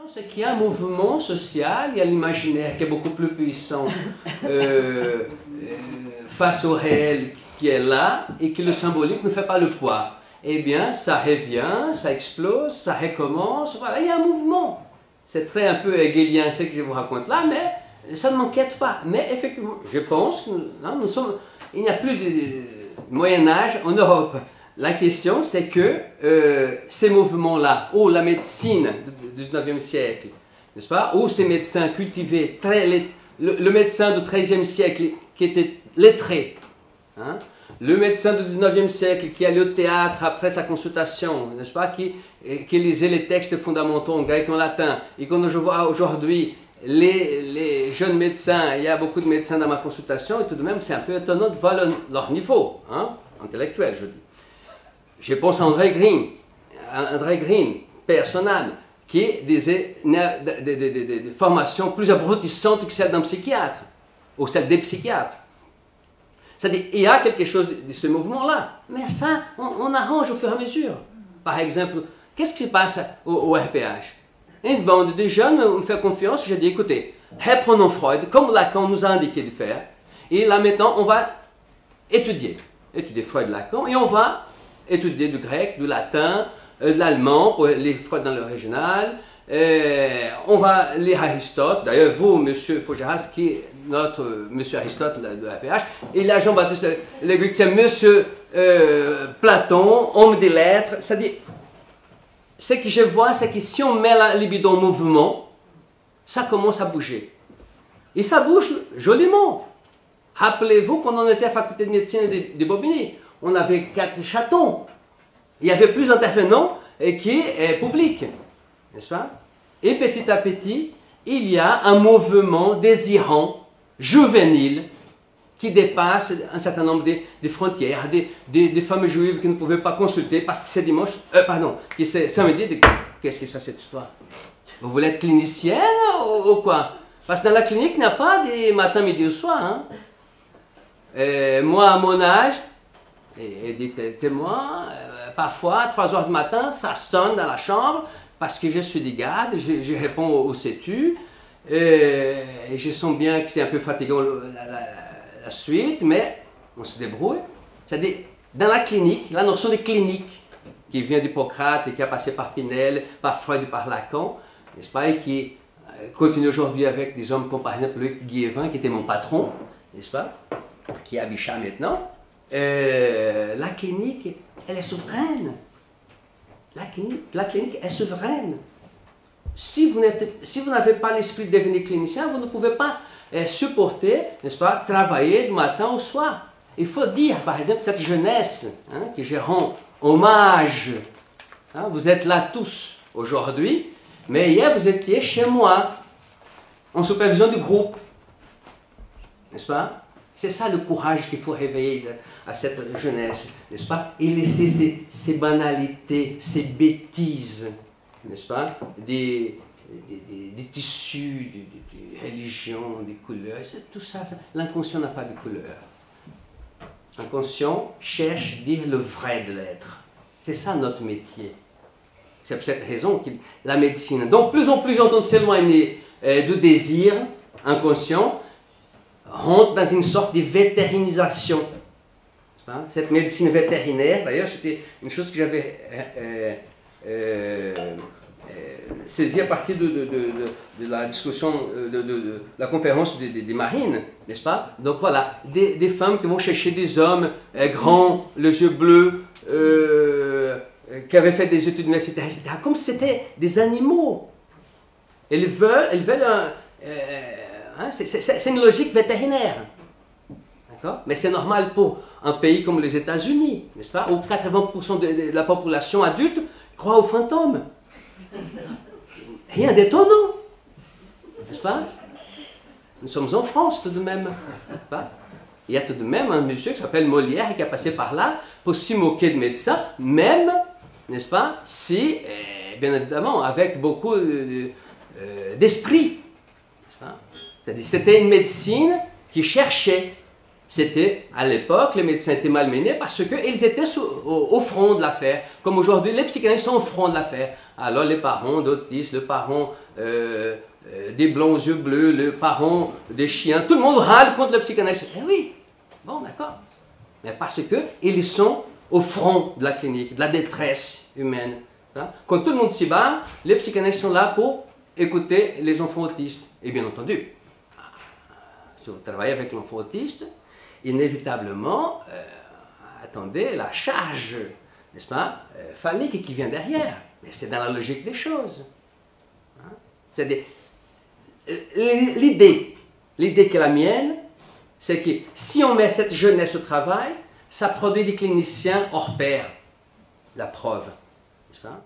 C'est qu'il y a un mouvement social, il y a l'imaginaire qui est beaucoup plus puissant face au réel qui est là et que le symbolique ne fait pas le poids. Eh bien, ça revient, ça explose, ça recommence, voilà, il y a un mouvement. C'est très un peu hegelien ce que je vous raconte là, mais ça ne m'inquiète pas. Mais effectivement, je pense que il n'y a plus de Moyen-Âge en Europe. La question, c'est que ces mouvements-là, ou la médecine du 19e siècle, n'est-ce pas, ou ces médecins cultivés, le médecin du 13e siècle qui était lettré, hein, le médecin du 19e siècle qui allait au théâtre après sa consultation, n'est-ce pas, qui lisait les textes fondamentaux en grec et en latin, et quand je vois aujourd'hui les jeunes médecins, il y a beaucoup de médecins dans ma consultation, et tout de même c'est un peu étonnant de voir leur niveau, hein, intellectuel, je dis. Je pense à André Green, personnel, qui a des formations plus abrutissantes que celles d'un psychiatre, ou celles des psychiatres. C'est-à-dire, il y a quelque chose de ce mouvement-là, mais ça, on arrange au fur et à mesure. Par exemple, qu'est-ce qui se passe au RPH? Une bande de jeunes me fait confiance, j'ai dit, écoutez, reprenons Freud, comme Lacan nous a indiqué de faire, et là maintenant, on va étudier Freud, Lacan, et on va étudier du grec, du latin, de l'allemand, pour les Freud dans l'original. On va lire Aristote. D'ailleurs, vous, monsieur Faugeras, qui est notre monsieur Aristote de la PH, et là, Jean-Baptiste Leguic, c'est monsieur Platon, homme des lettres. C'est-à-dire, ce que je vois, c'est que si on met la libido en mouvement, ça commence à bouger. Et ça bouge joliment. Rappelez-vous, quand on était à la faculté de médecine de Bobigny, on avait 4 chatons. Il y avait plus d'intervenants qui est public, n'est-ce pas? Et petit à petit, il y a un mouvement désirant, juvénile, qui dépasse un certain nombre de frontières, des femmes juives qui ne pouvaient pas consulter parce que c'est dimanche, que c'est samedi. Qu'est-ce que c'est cette histoire? Vous voulez être clinicienne ou quoi? Parce que dans la clinique, il n'y a pas des matins, midi ou soir. Hein? Moi, à mon âge, et des témoins, parfois, à 3 heures du matin, ça sonne dans la chambre, parce que je suis de garde, je réponds au CETU, et je sens bien que c'est un peu fatigant la suite, mais on se débrouille. C'est-à-dire, dans la clinique, la notion de clinique, qui vient d'Hippocrate et qui a passé par Pinel, par Freud et par Lacan, n'est-ce pas, et qui continue aujourd'hui avec des hommes comme par exemple Luc Guévin, qui était mon patron, n'est-ce pas, qui est à Bichat maintenant. La clinique, elle est souveraine. La clinique est souveraine. Si vous n'avez pas l'esprit de devenir clinicien, vous ne pouvez pas supporter, n'est-ce pas, travailler du matin au soir. Il faut dire, par exemple, cette jeunesse, hein, que je rends hommage. Hein, vous êtes là tous aujourd'hui, mais hier vous étiez chez moi, en supervision du groupe. N'est-ce pas? C'est ça le courage qu'il faut réveiller à cette jeunesse, n'est-ce pas? Et laisser ces banalités, ces bêtises, n'est-ce pas? Des tissus, des religions, des couleurs, tout ça. L'inconscient n'a pas de couleur. L'inconscient cherche à dire le vrai de l'être. C'est ça notre métier. C'est pour cette raison que la médecine, donc plus en plus on s'éloigner du désir inconscient, rentre dans une sorte de vétérinisation. Cette médecine vétérinaire, d'ailleurs, c'était une chose que j'avais saisie à partir de la discussion, de la conférence des marines, n'est-ce pas? Donc voilà, des femmes qui vont chercher des hommes grands, les yeux bleus, qui avaient fait des études universitaires, etc., comme si c'était des animaux. Elles veulent hein, c'est une logique vétérinaire. D'accord? Mais c'est normal pour un pays comme les États-Unis, n'est-ce pas? Où 80% de la population adulte croit aux fantômes. Rien d'étonnant, n'est-ce pas? Nous sommes en France tout de même. N'est-ce pas? Il y a tout de même un monsieur qui s'appelle Molière et qui a passé par là pour s'y moquer de médecins, même, n'est-ce pas, si, bien évidemment, avec beaucoup d'esprit. C'était une médecine qui cherchait, C'était, à l'époque, les médecins étaient malmenés parce qu'ils étaient au front de l'affaire. Comme aujourd'hui, les psychanalystes sont au front de l'affaire. Alors les parents d'autistes, le parent des blonds aux yeux bleus, le parent des chiens, tout le monde râle contre le psychanalyste. Eh oui, bon d'accord. Mais parce qu'ils sont au front de la clinique, de la détresse humaine. Quand tout le monde s'y bat, les psychanalystes sont là pour écouter les enfants autistes. Et bien entendu, si vous travaillez avec l'enfant autiste, inévitablement, attendez la charge, n'est-ce pas, phallique qui vient derrière. Mais c'est dans la logique des choses. C'est l'idée qui est la mienne, c'est que si on met cette jeunesse au travail, ça produit des cliniciens hors pair. La preuve, n'est-ce pas?